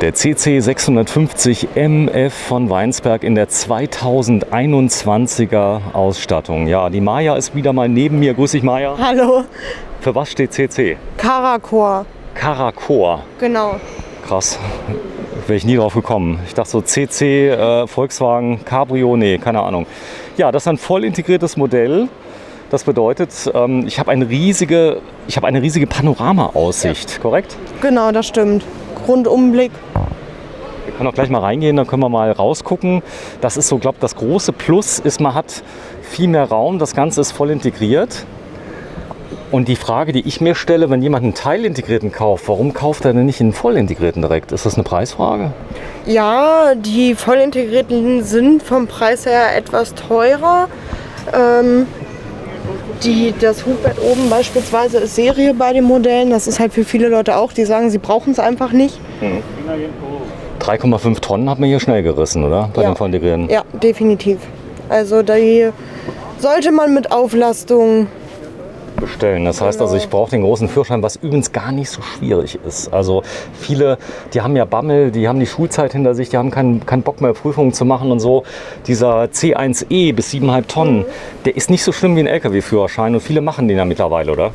Der CC 650 MF von Weinsberg in der 2021er Ausstattung. Ja, die Maja ist wieder mal neben mir. Grüß dich, Maja. Hallo. Für was steht CC? Caracor. Caracor. Genau. Krass. Wäre ich nie drauf gekommen. Ich dachte so CC, Volkswagen, Cabrio, nee, keine Ahnung. Ja, das ist ein voll integriertes Modell. Das bedeutet, ich habe eine riesige Panorama-Aussicht, korrekt? Genau, das stimmt. Rundumblick. Wir können auch gleich mal reingehen, dann können wir mal rausgucken. Das ist so, glaube ich, das große Plus ist, man hat viel mehr Raum, das Ganze ist voll integriert. Und die Frage, die ich mir stelle, wenn jemand einen teilintegrierten kauft, warum kauft er denn nicht einen vollintegrierten direkt? Ist das eine Preisfrage? Ja, die vollintegrierten sind vom Preis her etwas teurer. Das Hubbett oben beispielsweise ist Serie bei den Modellen. Das ist halt für viele Leute auch, die sagen, sie brauchen es einfach nicht. 3,5 Tonnen hat man hier schnell gerissen, oder? Bei den vollintegrierten? Ja, definitiv. Also die sollte man mit Auflastung bestellen. Das heißt also, ich brauche den großen Führerschein, was übrigens gar nicht so schwierig ist. Also viele, die haben ja Bammel, die haben die Schulzeit hinter sich, die haben keinen Bock mehr, Prüfungen zu machen und so. Dieser C1E bis 7,5 Tonnen, der ist nicht so schlimm wie ein LKW-Führerschein und viele machen den ja mittlerweile, oder?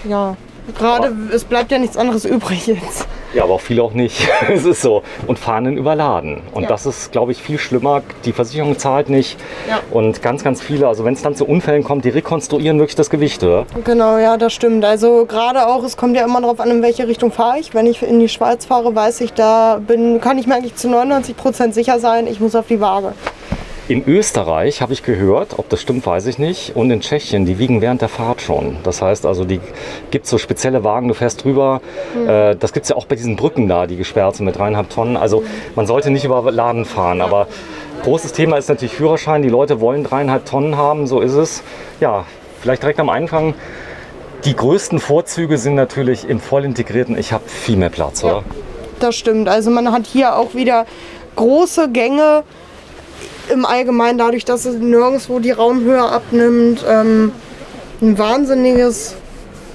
Ja, gerade es bleibt ja nichts anderes übrig jetzt. Ja, aber auch viele auch nicht. Es ist so. Und fahren dann überladen. Und das ist, glaube ich, viel schlimmer. Die Versicherung zahlt nicht. Ja. Und ganz, ganz viele, also wenn es dann zu Unfällen kommt, die rekonstruieren wirklich das Gewicht, oder? Genau, ja, das stimmt. Also gerade auch, es kommt ja immer darauf an, in welche Richtung fahre ich. Wenn ich in die Schweiz fahre, weiß ich, kann ich mir eigentlich zu 99% sicher sein, ich muss auf die Waage. In Österreich habe ich gehört, ob das stimmt, weiß ich nicht. Und in Tschechien, die wiegen während der Fahrt schon. Das heißt also, die gibt es so spezielle Wagen, du fährst drüber. Das gibt es ja auch bei diesen Brücken da, die gesperrt sind mit 3,5 Tonnen. Also man sollte nicht überladen fahren. Aber großes Thema ist natürlich Führerschein. Die Leute wollen 3,5 Tonnen haben, so ist es. Ja, vielleicht direkt am Anfang. Die größten Vorzüge sind natürlich im vollintegrierten, ich habe viel mehr Platz, oder? Ja, das stimmt. Also man hat hier auch wieder große Gänge. Im Allgemeinen dadurch, dass es nirgendwo die Raumhöhe abnimmt, ein wahnsinniges,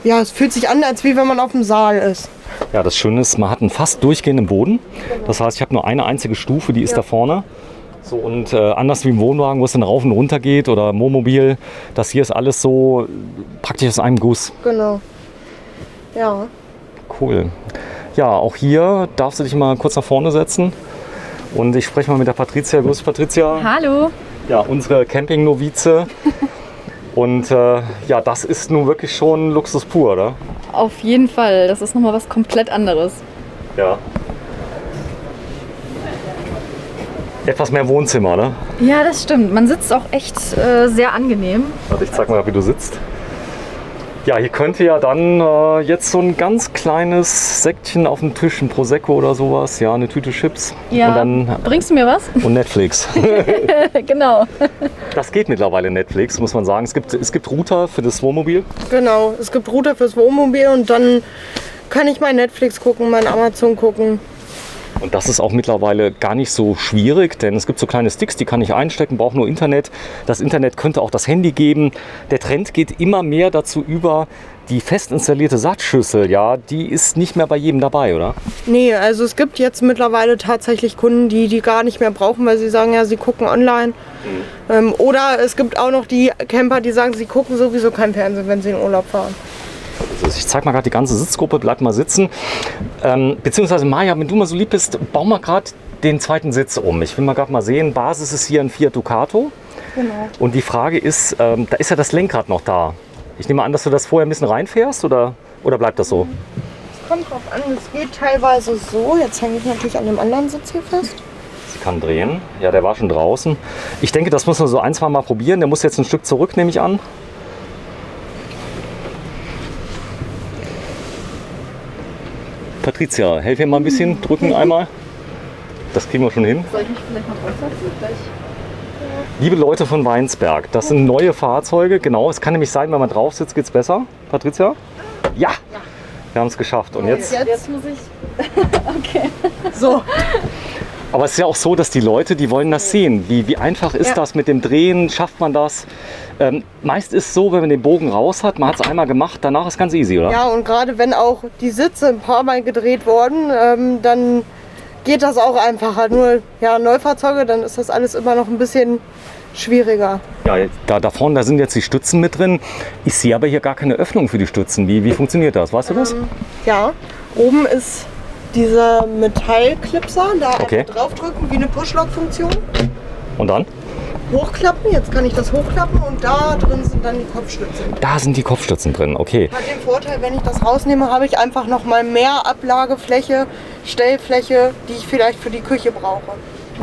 ja, es fühlt sich an, als wie wenn man auf dem Saal ist. Ja, das Schöne ist, man hat einen fast durchgehenden Boden. Das heißt, ich habe nur eine einzige Stufe, die ist da vorne. So, und anders wie im Wohnwagen, wo es dann rauf und runter geht oder im Wohnmobil, das hier ist alles so praktisch aus einem Guss. Genau. Ja. Cool. Ja, auch hier darfst du dich mal kurz nach vorne setzen. Und ich spreche mal mit der Patricia. Grüß Patricia. Hallo. Ja, unsere Camping-Novize. Und ja, das ist nun wirklich schon Luxus pur, oder? Auf jeden Fall. Das ist nochmal was komplett anderes. Ja. Etwas mehr Wohnzimmer, ne? Ja, das stimmt. Man sitzt auch echt sehr angenehm. Warte, ich zeig mal, wie du sitzt. Ja, hier könnte ja dann jetzt so ein ganz kleines Säckchen auf dem Tisch, ein Prosecco oder sowas, ja, eine Tüte Chips. Ja, und dann, bringst du mir was? Und Netflix. Genau. Das geht mittlerweile Netflix, muss man sagen. Es gibt Router für das Wohnmobil. Genau, es gibt Router fürs Wohnmobil und dann kann ich mein Netflix gucken, mein Amazon gucken. Und das ist auch mittlerweile gar nicht so schwierig, denn es gibt so kleine Sticks, die kann ich einstecken, brauche nur Internet. Das Internet könnte auch das Handy geben. Der Trend geht immer mehr dazu über, die fest installierte Satzschüssel, ja, die ist nicht mehr bei jedem dabei, oder? Nee, also es gibt jetzt mittlerweile tatsächlich Kunden, die gar nicht mehr brauchen, weil sie sagen, ja, sie gucken online. Oder es gibt auch noch die Camper, die sagen, sie gucken sowieso kein Fernsehen, wenn sie in Urlaub fahren. Ich zeig mal gerade die ganze Sitzgruppe, bleibt mal sitzen. Beziehungsweise Maja, wenn du mal so lieb bist, bau mal gerade den zweiten Sitz um. Ich will mal gerade mal sehen, Basis ist hier ein Fiat Ducato. Genau. Und die Frage ist, da ist ja das Lenkrad noch da. Ich nehme an, dass du das vorher ein bisschen reinfährst oder bleibt das so? Es kommt drauf an, es geht teilweise so. Jetzt hänge ich natürlich an dem anderen Sitz hier fest. Sie kann drehen. Ja, der war schon draußen. Ich denke, das muss man so ein, zwei Mal probieren. Der muss jetzt ein Stück zurück, nehme ich an. Patricia, helf mir mal ein bisschen, drücken einmal. Das kriegen wir schon hin. Soll ich mich vielleicht mal draufsetzen? Gleich. Liebe Leute von Weinsberg, das sind neue Fahrzeuge. Genau, es kann nämlich sein, wenn man drauf sitzt, geht es besser. Patricia? Ja! Wir haben es geschafft. Und jetzt? Jetzt muss ich. Okay. So. Aber es ist ja auch so, dass die Leute, die wollen das sehen. Wie einfach ist das mit dem Drehen? Schafft man das? Meist ist es so, wenn man den Bogen raus hat, man hat es einmal gemacht, danach ist ganz easy, oder? Ja, und gerade wenn auch die Sitze ein paar Mal gedreht wurden, dann geht das auch einfacher. Nur ja, Neufahrzeuge, dann ist das alles immer noch ein bisschen schwieriger. Ja, da vorne, da sind jetzt die Stützen mit drin. Ich sehe aber hier gar keine Öffnung für die Stützen. Wie funktioniert das? Weißt du das? Ja, oben ist dieser Metallklipser, da Okay. einfach draufdrücken wie eine Push-Lock-Funktion. Und dann? Hochklappen, jetzt kann ich das hochklappen und da drin sind dann die Kopfstützen. Da sind die Kopfstützen drin, okay. Hat den Vorteil, wenn ich das rausnehme, habe ich einfach noch mal mehr Ablagefläche, Stellfläche, die ich vielleicht für die Küche brauche.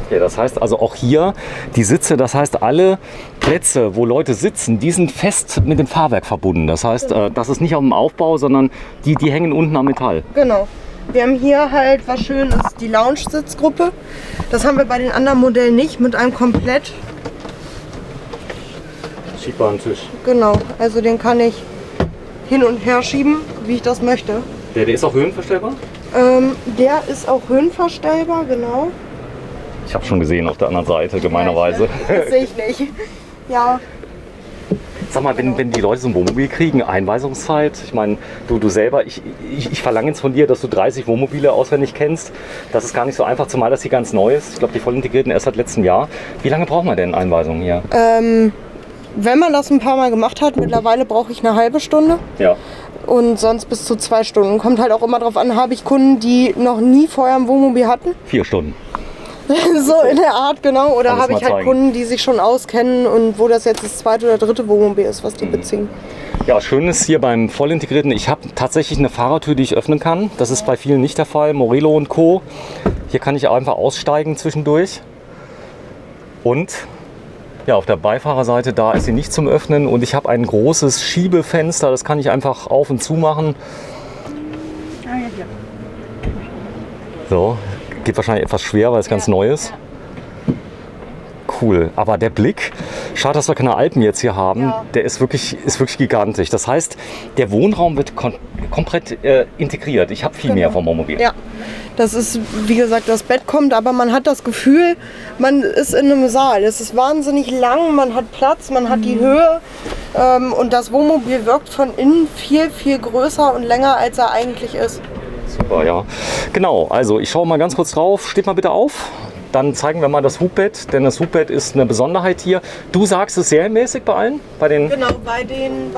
Okay, das heißt also auch hier die Sitze, das heißt alle Plätze, wo Leute sitzen, die sind fest mit dem Fahrwerk verbunden. Das heißt, das ist nicht auf dem Aufbau, sondern die hängen unten am Metall. Genau. Wir haben hier halt, was schön ist, die Lounge-Sitzgruppe. Das haben wir bei den anderen Modellen nicht, mit einem komplett. Schiebbaren Tisch. Genau, also den kann ich hin und her schieben, wie ich das möchte. Der ist auch höhenverstellbar? Der ist auch höhenverstellbar, genau. Ich habe schon gesehen auf der anderen Seite, gemeinerweise. Das sehe ich nicht. Ja, Sag mal, wenn die Leute so ein Wohnmobil kriegen, Einweisungszeit, ich meine, du selber, ich verlange jetzt von dir, dass du 30 Wohnmobile auswendig kennst. Das ist gar nicht so einfach, zumal das hier ganz neu ist. Ich glaube, die voll integrierten erst seit letztem Jahr. Wie lange braucht man denn Einweisungen hier? wenn man das ein paar Mal gemacht hat, mittlerweile brauche ich eine halbe Stunde. Ja. Und sonst bis zu 2 Stunden. Kommt halt auch immer drauf an, habe ich Kunden, die noch nie vorher ein Wohnmobil hatten. 4 Stunden. So in der Art, genau. Oder Alles habe ich mal halt zeigen. Kunden, die sich schon auskennen und wo das jetzt das 2. oder 3. Wohnmobil ist, was die beziehen. Ja, schön ist hier beim vollintegrierten, ich habe tatsächlich eine Fahrertür, die ich öffnen kann. Das ist bei vielen nicht der Fall. Morelo und Co. Hier kann ich einfach aussteigen zwischendurch. Und ja, auf der Beifahrerseite, da ist sie nicht zum Öffnen. Und ich habe ein großes Schiebefenster, das kann ich einfach auf und zu machen. So, geht wahrscheinlich etwas schwer, weil es ganz neu ist. Cool, aber der Blick, schade, dass wir keine Alpen jetzt hier haben, Ja. der ist wirklich gigantisch. Das heißt, der Wohnraum wird komplett integriert. Ich habe viel mehr vom Wohnmobil. Ja, das ist, wie gesagt, das Bett kommt, aber man hat das Gefühl, man ist in einem Saal. Es ist wahnsinnig lang, man hat Platz, man hat die Höhe und das Wohnmobil wirkt von innen viel, viel größer und länger, als er eigentlich ist. Super, ja. Genau, also ich schaue mal ganz kurz drauf. Steht mal bitte auf. Dann zeigen wir mal das Hubbett, denn das Hubbett ist eine Besonderheit hier. Du sagst es serienmäßig bei allen? Bei den Genau, bei den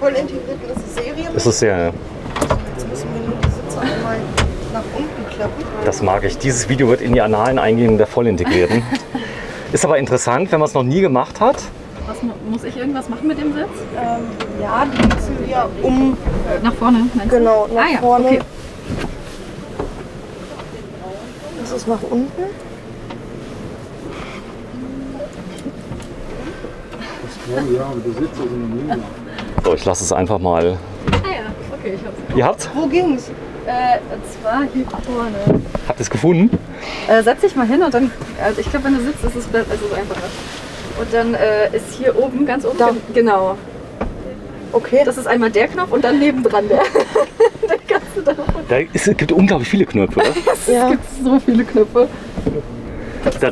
voll integrierten ist es serienmäßig. ist es sehr. Jetzt müssen wir nur die Sitze einmal nach unten klappen. Das mag ich. Dieses Video wird in die Annalen eingehen der Vollintegrierten. Ist aber interessant, wenn man es noch nie gemacht hat. Muss ich irgendwas machen mit dem Sitz? Ja, die müssen wir um, Nach vorne, meinst du? genau, nach Ah ja, vorne. okay. Das ist nach unten. Ja, aber du sitzt also in der Nähe. So, ich lasse es einfach mal. Ah ja, okay, ich hab's. Ihr habt's? Wo ging's? Und zwar hier vorne. Habt ihr es gefunden? Setz dich mal hin und dann, also ich glaube, wenn du sitzt, ist es einfacher. Und dann ist hier oben, ganz oben, Da. genau. Okay. Das ist einmal der Knopf und dann nebendran der. Da kannst du da. Es gibt unglaublich viele Knöpfe. Oder? Ja. Es gibt so viele Knöpfe.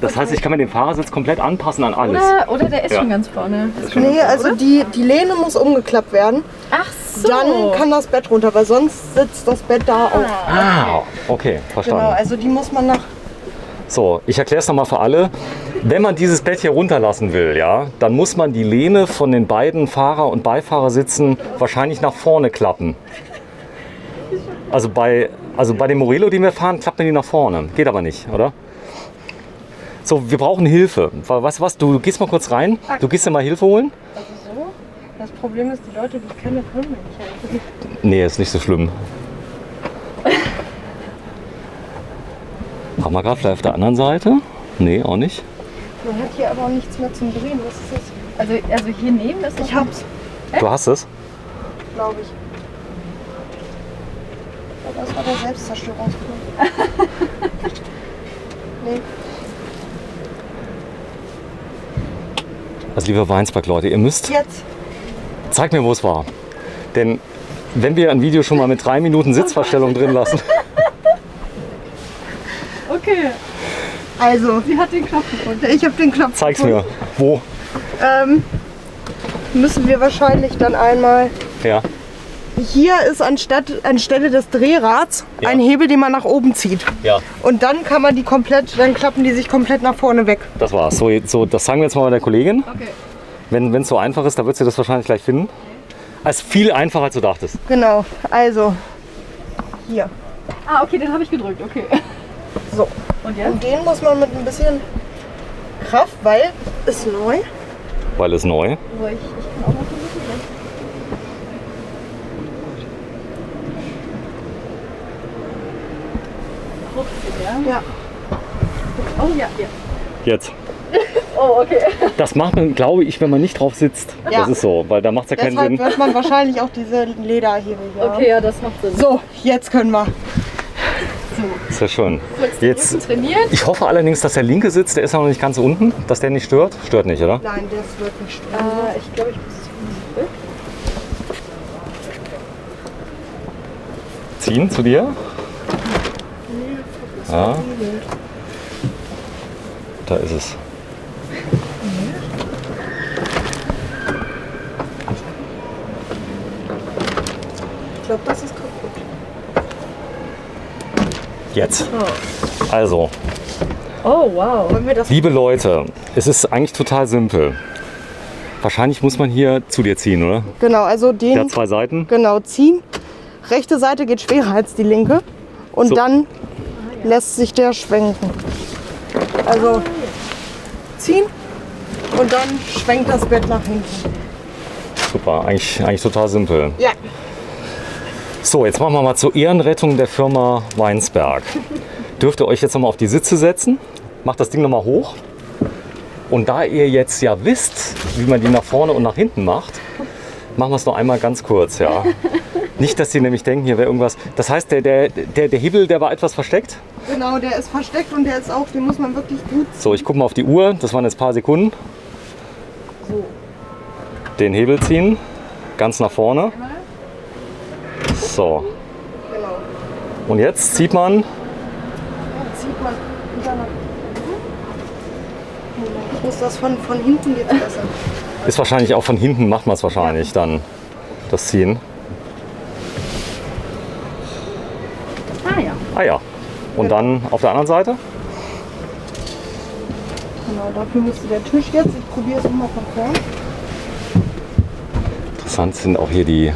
Das heißt, ich kann mir den Fahrersitz komplett anpassen an alles. Oder der ist Ja. schon ganz vorne. Nee, also die Lehne muss umgeklappt werden. Ach so. Dann kann das Bett runter, weil sonst sitzt das Bett da auch. Ah, okay, verstanden. Genau, also die muss man nach. So, ich erkläre es nochmal für alle. Wenn man dieses Bett hier runterlassen will, ja, dann muss man die Lehne von den beiden Fahrer- und Beifahrersitzen wahrscheinlich nach vorne klappen. Also bei dem Morelo, den wir fahren, klappt man die nach vorne. Geht aber nicht, oder? So, wir brauchen Hilfe. Weißt du was, du gehst mal kurz rein. Du gehst dir mal Hilfe holen. Also so. Das Problem ist, die Leute, die ich kenne, können mir nicht helfen. Nee, ist nicht so schlimm. Haben wir gerade vielleicht auf der anderen Seite? Nee, auch nicht. Man hat hier aber auch nichts mehr zum Drehen. Was ist das? Also hier neben ist Ich hab's, Du hast es? glaube ich. Aber das war der Selbstzerstörungsknopf. Nee. Also liebe Weinsberg-Leute, ihr müsst... Jetzt. Zeig mir, wo es war. Denn wenn wir ein Video schon mal mit 3 Minuten Sitzverstellung drin lassen... Okay, Also, sie hat den Knopf gefunden. ich habe den Knopf Zeig's gefunden. mir. Wo? Müssen wir wahrscheinlich dann einmal Ja. hier ist anstelle des Drehrads Ja. ein Hebel, den man nach oben zieht. Ja, Und dann kann man dann klappen die sich komplett nach vorne weg. das war's. So, das sagen wir jetzt mal bei der Kollegin. Okay. Wenn es so einfach ist, da wird sie das wahrscheinlich gleich finden. Also viel einfacher, als du dachtest. Genau, also hier. Ah, okay, den habe ich gedrückt. Okay. So. Und jetzt? Und den muss man mit ein bisschen Kraft, weil ist neu. Weil es neu. So, ich kann auch noch ein bisschen weg. Hochziehen, ja? Ja. Oh ja, ja. Jetzt. Oh, okay. Das macht man, glaube ich, wenn man nicht drauf sitzt. Ja. Das ist so, weil da macht es ja keinen Deshalb Sinn. wird man wahrscheinlich auch diese Lederhebel hier haben. Okay, ja, das macht Sinn. So, jetzt können wir. Ist ja schön. Kurz den Rücken trainieren. Ich hoffe allerdings, dass der linke Sitz, der ist noch nicht ganz unten, dass der nicht stört. Stört nicht, oder? Nein, das wird nicht stimmen. Ich glaube, ich muss es zurück. Ziehen zu dir. Ja. Da ist es. Ich glaube, das ist kaputt. Jetzt. Also, Oh, wow. Wollen wir das? liebe Leute, es ist eigentlich total simpel. Wahrscheinlich muss man hier zu dir ziehen, oder? Genau, also den Der hat zwei Seiten. genau ziehen. Rechte Seite geht schwerer als die linke. Und So. dann lässt sich der schwenken. Also ziehen und dann schwenkt das Bett nach hinten. Super, eigentlich total simpel. Ja. So, jetzt machen wir mal zur Ehrenrettung der Firma Weinsberg. Dürft ihr euch jetzt nochmal auf die Sitze setzen. Macht das Ding nochmal hoch. Und da ihr jetzt ja wisst, wie man die nach vorne und nach hinten macht, machen wir es noch einmal ganz kurz. Ja. Nicht, dass sie nämlich denken, hier wäre irgendwas. Das heißt, der Hebel, der war etwas versteckt. Genau, der ist versteckt und der ist auch, den muss man wirklich gut. So, ich gucke mal auf die Uhr. Das waren jetzt ein paar Sekunden. Den Hebel ziehen. Ganz nach vorne. So. Genau. Und jetzt zieht man. Zieht man wieder nach Ich muss das von hinten jetzt besser. Ist wahrscheinlich auch von hinten, macht man es wahrscheinlich dann. Das Ziehen. Ah ja. Ah ja. Und dann auf der anderen Seite. Genau, dafür müsste der Tisch jetzt. Ich probiere es nochmal von vorn. Interessant sind auch hier die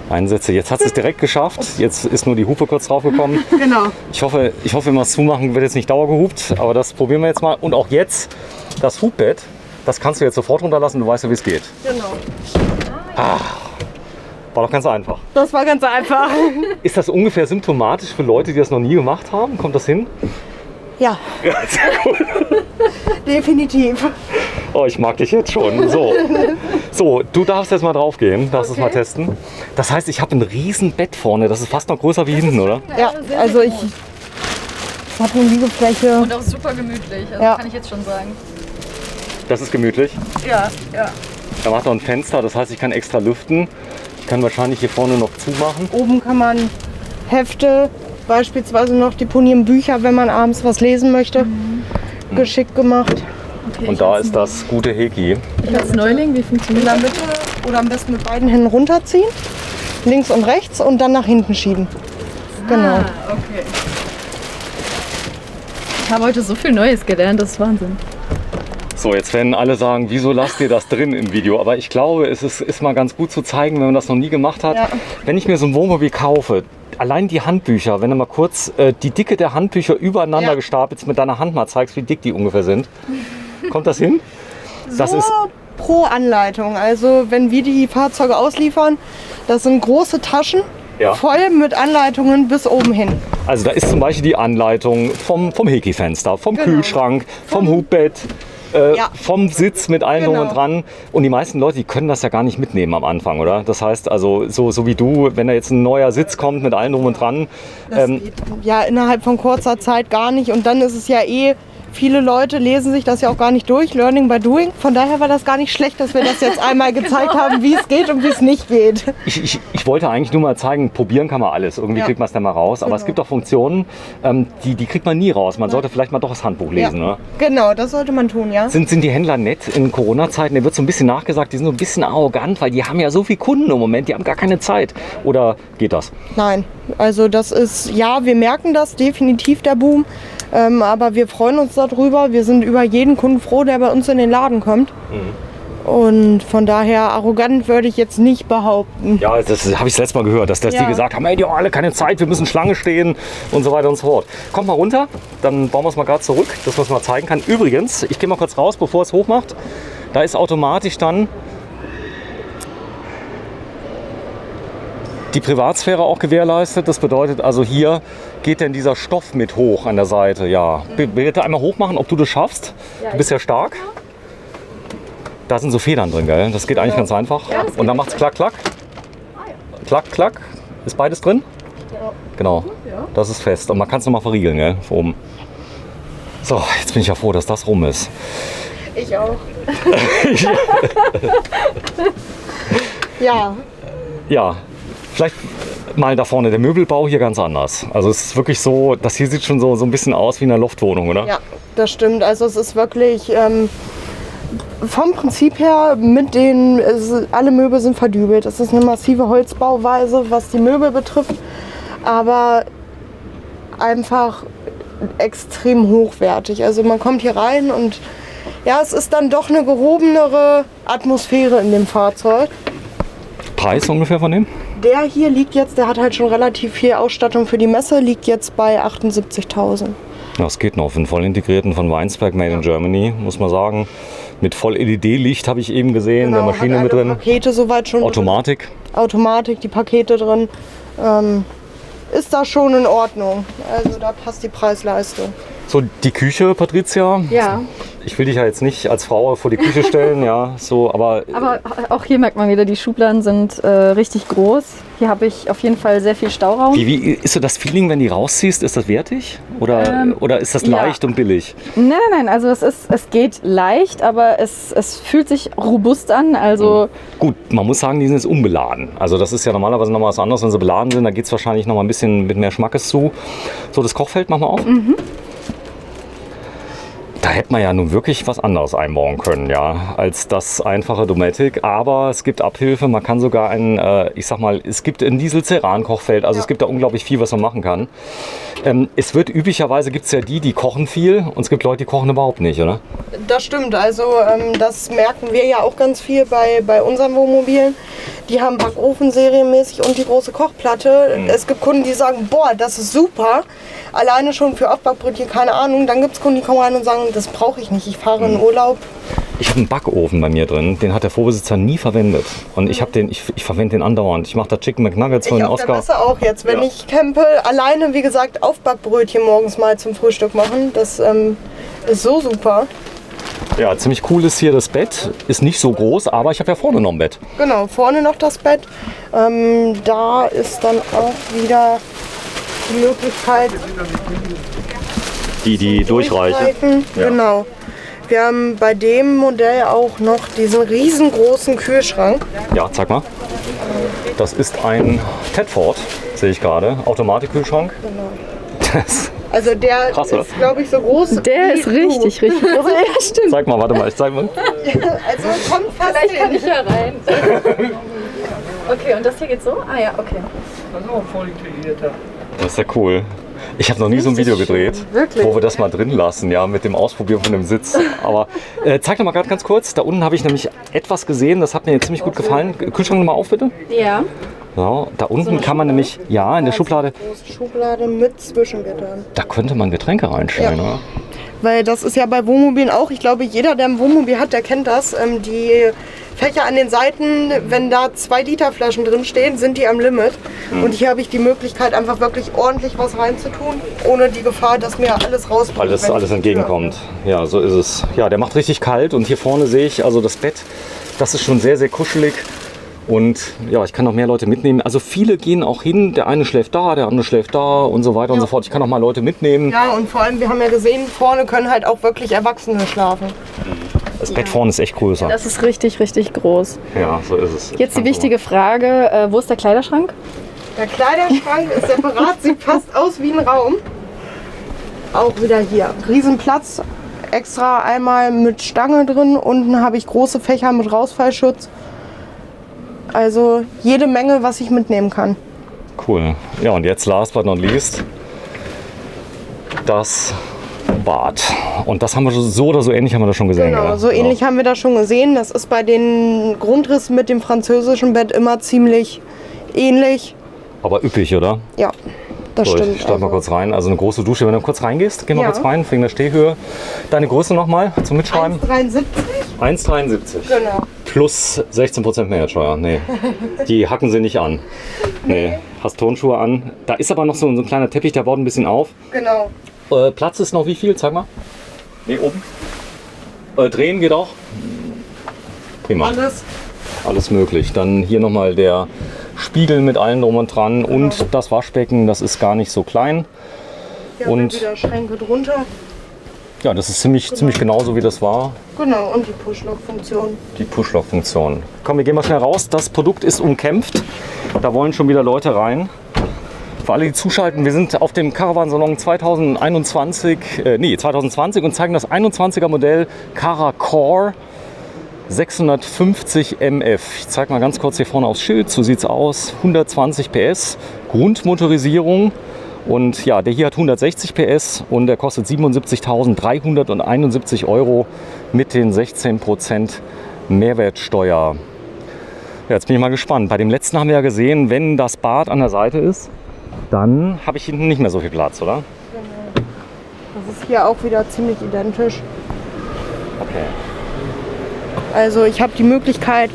Einsätze. Jetzt hat es direkt geschafft. Jetzt ist nur die Hupe kurz draufgekommen. Genau. Ich hoffe, wenn wir es zumachen, wird jetzt nicht dauergehupt. Aber das probieren wir jetzt mal. Und auch jetzt das Hubbett, das kannst du jetzt sofort runterlassen. Du weißt ja, wie es geht. Genau. War doch ganz einfach. Das war ganz einfach. Ist das ungefähr symptomatisch für Leute, die das noch nie gemacht haben? Kommt das hin? Ja, Ja, sehr gut. definitiv. Oh, ich mag dich jetzt schon. So, du darfst jetzt mal drauf gehen, darfst es mal testen. Das heißt, ich habe ein riesen Bett vorne. Das ist fast noch größer wie hinten, oder? Ja, also ich habe eine Liegefläche. Und auch super gemütlich. Also Ja. kann ich jetzt schon sagen. Das ist gemütlich. Ja, ja. Da macht noch ein Fenster, das heißt, ich kann extra lüften. Ich kann wahrscheinlich hier vorne noch zumachen. Oben kann man Hefte, beispielsweise noch deponieren, Bücher, wenn man abends was lesen möchte. Geschickt gemacht. Okay, Und da ist das gute Heki. ich als Neuling, wie In funktioniert der das? Mitte oder am besten mit beiden Händen runterziehen. Links und rechts und dann nach hinten schieben. Genau. Ah, okay. Ich habe heute so viel Neues gelernt, das ist Wahnsinn. So, jetzt werden alle sagen, wieso lasst ihr das drin im Video? Aber ich glaube, es ist mal ganz gut zu zeigen, wenn man das noch nie gemacht hat. Ja. Wenn ich mir so ein Wohnmobil kaufe, allein die Handbücher, wenn du mal kurz die Dicke der Handbücher übereinander Ja. gestapelt mit deiner Hand mal zeigst, wie dick die ungefähr sind. Kommt das hin? Das so ist pro Anleitung. Also wenn wir die Fahrzeuge ausliefern, das sind große Taschen, Ja. voll mit Anleitungen bis oben hin. Also da ist zum Beispiel die Anleitung vom Heki-Fenster, vom Genau. Kühlschrank, vom Hubbett, Ja. vom Sitz mit allem drum Genau. und dran. Und die meisten Leute, die können das ja gar nicht mitnehmen am Anfang, oder? Das heißt also, so wie du, wenn da jetzt ein neuer Sitz kommt mit allem drum und dran, Das geht ja innerhalb von kurzer Zeit gar nicht. Und dann ist es ja viele Leute lesen sich das ja auch gar nicht durch, Learning by Doing. Von daher war das gar nicht schlecht, dass wir das jetzt einmal gezeigt haben, wie es geht und wie es nicht geht. Ich wollte eigentlich nur mal zeigen, probieren kann man alles. Irgendwie kriegt man es dann mal raus. Aber es gibt auch Funktionen, die kriegt man nie raus. Man sollte vielleicht mal doch das Handbuch lesen. Ne? Genau, das sollte man tun, ja. Sind die Händler nett in Corona-Zeiten? Da wird so ein bisschen nachgesagt, die sind so ein bisschen arrogant, weil die haben ja so viele Kunden im Moment, die haben gar keine Zeit. Oder geht das? Nein, also das ist, ja, wir merken das, definitiv der Boom. Aber wir freuen uns darüber. Wir sind über jeden Kunden froh, der bei uns in den Laden kommt. Und von daher arrogant würde ich jetzt nicht behaupten. Ja, das habe ich das letzte Mal gehört, dass die gesagt haben, hey, die haben alle keine Zeit, wir müssen Schlange stehen und so weiter und so fort. Kommt mal runter, dann bauen wir es mal gerade zurück, dass man es mal zeigen kann. Übrigens, ich gehe mal kurz raus, bevor es hochmacht. Da ist automatisch dann die Privatsphäre auch gewährleistet. Das bedeutet also, hier geht denn dieser Stoff mit hoch an der Seite. Ja, bitte einmal hochmachen, ob du das schaffst. Du bist ja stark. Da sind so Federn drin, gell? Das geht eigentlich ganz einfach. Und dann macht es klack, klack. Klack, klack. Ist beides drin? Ja. Genau. Das ist fest. Und man kann es nochmal verriegeln, gell? Von oben. So, jetzt bin ich ja froh, dass das rum ist. Ich auch. Ja. Ja. Vielleicht mal da vorne der Möbelbau hier ganz anders. Also es ist wirklich so, das hier sieht schon so ein bisschen aus wie eine Loftwohnung, oder? Ja, das stimmt. Also es ist wirklich vom Prinzip her alle Möbel sind verdübelt. Es ist eine massive Holzbauweise, was die Möbel betrifft, aber einfach extrem hochwertig. Also man kommt hier rein und ja, es ist dann doch eine gehobenere Atmosphäre in dem Fahrzeug. Preis ungefähr von dem? Der hier liegt jetzt, der hat halt schon relativ viel Ausstattung für die Messe, liegt jetzt bei 78.000. Das geht noch. Für einen voll integrierten von Weinsberg, Made in Germany, muss man sagen. Mit Voll-LED-Licht habe ich eben gesehen, der Maschine mit drin. Pakete soweit schon. Automatik. Automatik, die Pakete drin. Ist da schon in Ordnung. Also da passt die Preis-Leistung. So, die Küche, Patricia. Ja. Ich will dich ja jetzt nicht als Frau vor die Küche stellen, ja, so, aber auch hier merkt man wieder, die Schubladen sind richtig groß. Hier habe ich auf jeden Fall sehr viel Stauraum. wie ist so das Feeling, wenn die rausziehst? Ist das wertig? Oder ist das leicht und billig? Nein, also es geht leicht, aber es fühlt sich robust an. Also Gut, man muss sagen, die sind jetzt unbeladen. Also das ist ja normalerweise noch was anderes, wenn sie beladen sind. Da geht es wahrscheinlich noch mal ein bisschen mit mehr Schmackes zu. So, das Kochfeld machen wir auf. Da hätte man ja nun wirklich was anderes einbauen können, ja, als das einfache Dometic. Aber es gibt Abhilfe, man kann sogar es gibt ein Diesel-Ceran-Kochfeld, also es gibt da unglaublich viel, was man machen kann. Es wird üblicherweise, gibt es ja die kochen viel und es gibt Leute, die kochen überhaupt nicht, oder? Das stimmt, also das merken wir ja auch ganz viel bei unseren Wohnmobilen. Die haben Backofen serienmäßig und die große Kochplatte. Es gibt Kunden, die sagen, boah, das ist super. Alleine schon für Aufbackbrötchen, keine Ahnung. Dann gibt es Kunden, die kommen rein und sagen, das brauche ich nicht, ich fahre in Urlaub. Ich habe einen Backofen bei mir drin, den hat der Vorbesitzer nie verwendet. Und ich verwende den andauernd. Ich mache da Chicken McNuggets für den Oscar. Ich auch jetzt, wenn ich campe, alleine, wie gesagt, Aufbackbrötchen morgens mal zum Frühstück machen. Das ist so super. Ja, ziemlich cool ist hier das Bett. Ist nicht so groß, aber ich habe ja vorne noch ein Bett. Genau, vorne noch das Bett. Da ist dann auch wieder die Möglichkeit, Die durchreichen. Ja. Genau. Wir haben bei dem Modell auch noch diesen riesengroßen Kühlschrank. Ja, zeig mal. Das ist ein Tedford, sehe ich gerade. Automatikkühlschrank. Genau. Das, Also der krass, ist, glaube ich, so groß. der ist richtig groß. Ja, stimmt. zeig mal, warte mal, ich zeig mal. Also kommt fast Vielleicht kann hin. ich ja rein. Okay, und das hier geht so? Ah ja, okay. Das ist auch voll integrierter. Das ist ja cool. Ich habe noch nie so ein Video gedreht, Wirklich? wo wir das mal drin lassen, ja, mit dem Ausprobieren von dem Sitz. Aber zeig doch mal gerade ganz kurz. Da unten habe ich nämlich etwas gesehen, das hat mir jetzt ziemlich gut gefallen. Kühlschrank nochmal auf, bitte. Ja. Ja, da unten kann man nämlich, ja, in der Schublade, Große Schublade mit Zwischengittern. da könnte man Getränke reinstellen, Ja. oder? Weil das ist ja bei Wohnmobilen auch, ich glaube, jeder, der ein Wohnmobil hat, der kennt das. Die Fächer an den Seiten, wenn da 2 Liter Flaschen drin stehen, sind die am Limit. Und hier habe ich die Möglichkeit, einfach wirklich ordentlich was reinzutun, ohne die Gefahr, dass mir alles rauskommt. Alles entgegenkommt. Ja, so ist es. Ja, der macht richtig kalt und hier vorne sehe ich also das Bett, das ist schon sehr, sehr kuschelig. Und ja, ich kann noch mehr Leute mitnehmen. Also viele gehen auch hin, der eine schläft da, der andere schläft da und so weiter und so fort. Ich kann auch mal Leute mitnehmen. Ja, und vor allem, wir haben ja gesehen, vorne können halt auch wirklich Erwachsene schlafen. Das Bett vorne ist echt größer. Das ist richtig, richtig groß. Ja, so ist es. Jetzt die wichtige Frage, wo ist der Kleiderschrank? Der Kleiderschrank ist separat, sieht fast aus wie ein Raum. Auch wieder hier. Riesenplatz, extra einmal mit Stange drin. Unten habe ich große Fächer mit Rausfallschutz. Also jede Menge, was ich mitnehmen kann. Cool. Ja, und jetzt last but not least das Bad. Und das haben wir so oder so ähnlich haben wir das schon gesehen. Genau, gell? so ähnlich haben wir das schon gesehen. Das ist bei den Grundrissen mit dem französischen Bett immer ziemlich ähnlich. Aber üppig, oder? Ja, das So, stimmt. ich steig mal kurz rein. Also eine große Dusche. Wenn du kurz reingehst, geh mal Ja. kurz rein, wegen der Stehhöhe. Deine Größe nochmal zum Mitschreiben? 1,73? 1,73. Genau. Plus 16% Mehrwertsteuer. Nee, die hacken sie nicht an. Nee, hast Turnschuhe an. Da ist aber noch so ein kleiner Teppich, der baut ein bisschen auf. Genau. Platz ist noch wie viel? Zeig mal. Nee, oben. Drehen geht auch. Prima. Alles möglich. Dann hier nochmal der Spiegel mit allem drum und dran und das Waschbecken, das ist gar nicht so klein. Hier Und- haben wir wieder Schränke drunter. Ja, das ist ziemlich genauso wie das war. Genau, und die Push-Lock-Funktion. Die Push-Lock-Funktion. Komm, wir gehen mal schnell raus. Das Produkt ist umkämpft. Da wollen schon wieder Leute rein. Für alle, die zuschalten, wir sind auf dem Caravan-Salon 2020 und zeigen das 21er Modell Cara Core 650 MF. Ich zeige mal ganz kurz hier vorne aufs Schild. So sieht es aus. 120 PS, Grundmotorisierung. Und ja, der hier hat 160 PS und der kostet 77.371 € mit den 16% Mehrwertsteuer. Ja, jetzt bin ich mal gespannt. Bei dem letzten haben wir ja gesehen, wenn das Bad an der Seite ist, dann habe ich hinten nicht mehr so viel Platz, oder? Das ist hier auch wieder ziemlich identisch. Okay. Also ich habe die Möglichkeit,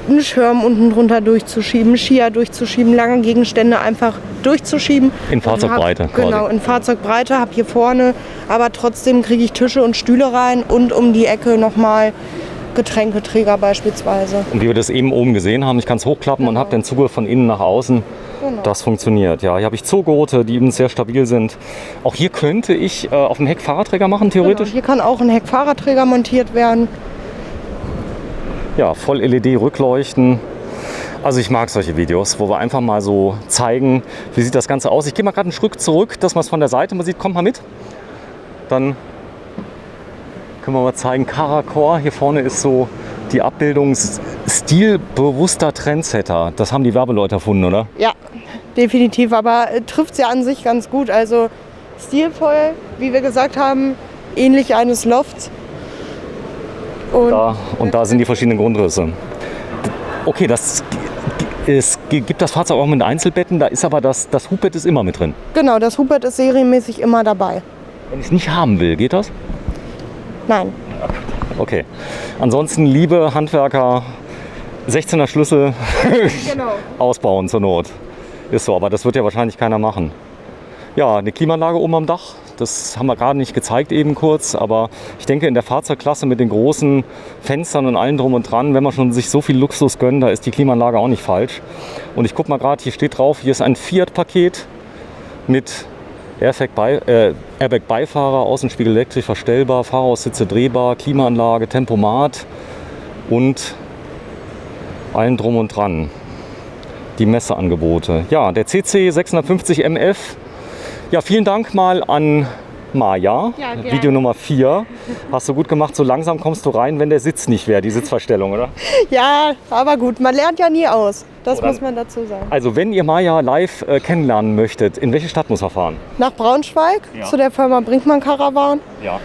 einen Schirm unten drunter durchzuschieben, Skier durchzuschieben, lange Gegenstände einfach durchzuschieben. In Fahrzeugbreite Und hab, genau, quasi. in Fahrzeugbreite, habe hier vorne, aber trotzdem kriege ich Tische und Stühle rein und um die Ecke nochmal Getränketräger beispielsweise. Und wie wir das eben oben gesehen haben, ich kann es hochklappen und habe den Zugriff von innen nach außen. Genau. Das funktioniert. Ja, hier habe ich Zoogurte, die eben sehr stabil sind. Auch hier könnte ich auf dem Heck Fahrradträger machen, Genau, theoretisch. hier kann auch ein Heckfahrradträger montiert werden. Ja, voll LED-Rückleuchten. Also ich mag solche Videos, wo wir einfach mal so zeigen, wie sieht das Ganze aus. Ich gehe mal gerade einen Schritt zurück, dass man es von der Seite mal sieht. Kommt mal mit. Dann können wir mal zeigen, Cara Core. Hier vorne ist so die Abbildung stilbewusster Trendsetter. Das haben die Werbeleute erfunden, oder? Ja, definitiv, aber trifft es ja an sich ganz gut. Also stilvoll, wie wir gesagt haben, ähnlich eines Lofts. Und Da sind die verschiedenen Grundrisse. Okay, es gibt das Fahrzeug auch mit Einzelbetten, da ist aber das Hubbett ist immer mit drin. genau, das Hubbett ist serienmäßig immer dabei. Wenn ich es nicht haben will, geht das? Nein. Okay. Ansonsten, liebe Handwerker, 16er Schlüssel Genau. ausbauen zur Not. Ist so, aber das wird ja wahrscheinlich keiner machen. Ja, eine Klimaanlage oben am Dach, das haben wir gerade nicht gezeigt eben kurz, aber ich denke in der Fahrzeugklasse mit den großen Fenstern und allem drum und dran, wenn man schon sich so viel Luxus gönnt, da ist die Klimaanlage auch nicht falsch. Und ich gucke mal gerade, hier steht drauf, hier ist ein Fiat-Paket mit Airbag-Beifahrer, Außenspiegel elektrisch verstellbar, Fahrerhaussitze drehbar, Klimaanlage, Tempomat und allem drum und dran. Die Messeangebote. Ja, der CC 650 MF. Ja, vielen Dank mal an Maja, Ja, gerne. Video Nummer 4. Hast du gut gemacht, so langsam kommst du rein, wenn der Sitz nicht wäre, die Sitzverstellung, oder? Ja, aber gut, man lernt ja nie aus. Das Oder- muss man dazu sagen. Also wenn ihr Maja live kennenlernen möchtet, in welche Stadt muss er fahren? Nach Braunschweig, Ja. zu der Firma Brinkmann Caravan. Ja.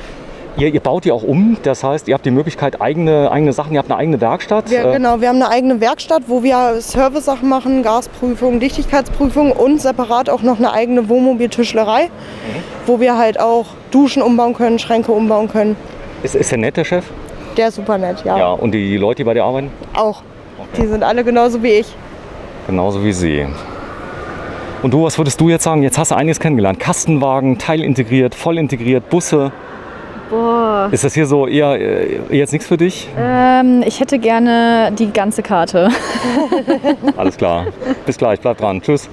Ihr baut die auch um, das heißt, ihr habt die Möglichkeit, eigene Sachen, ihr habt eine eigene Werkstatt. Genau, wir haben eine eigene Werkstatt, wo wir Service-Sachen machen, Gasprüfung, Dichtigkeitsprüfung und separat auch noch eine eigene Wohnmobiltischlerei, wo wir halt auch Duschen umbauen können, Schränke umbauen können. Ist der nett, der Chef? Der ist super nett, ja. Ja, und die Leute, die bei dir arbeiten? Auch. Die sind alle genauso wie ich. Genauso wie sie. Und du, was würdest du jetzt sagen? Jetzt hast du einiges kennengelernt. Kastenwagen, teilintegriert, voll integriert, Busse. Boah. Ist das hier so eher jetzt nichts für dich? Ich hätte gerne die ganze Karte. Alles klar. Bis gleich, bleib dran. Tschüss.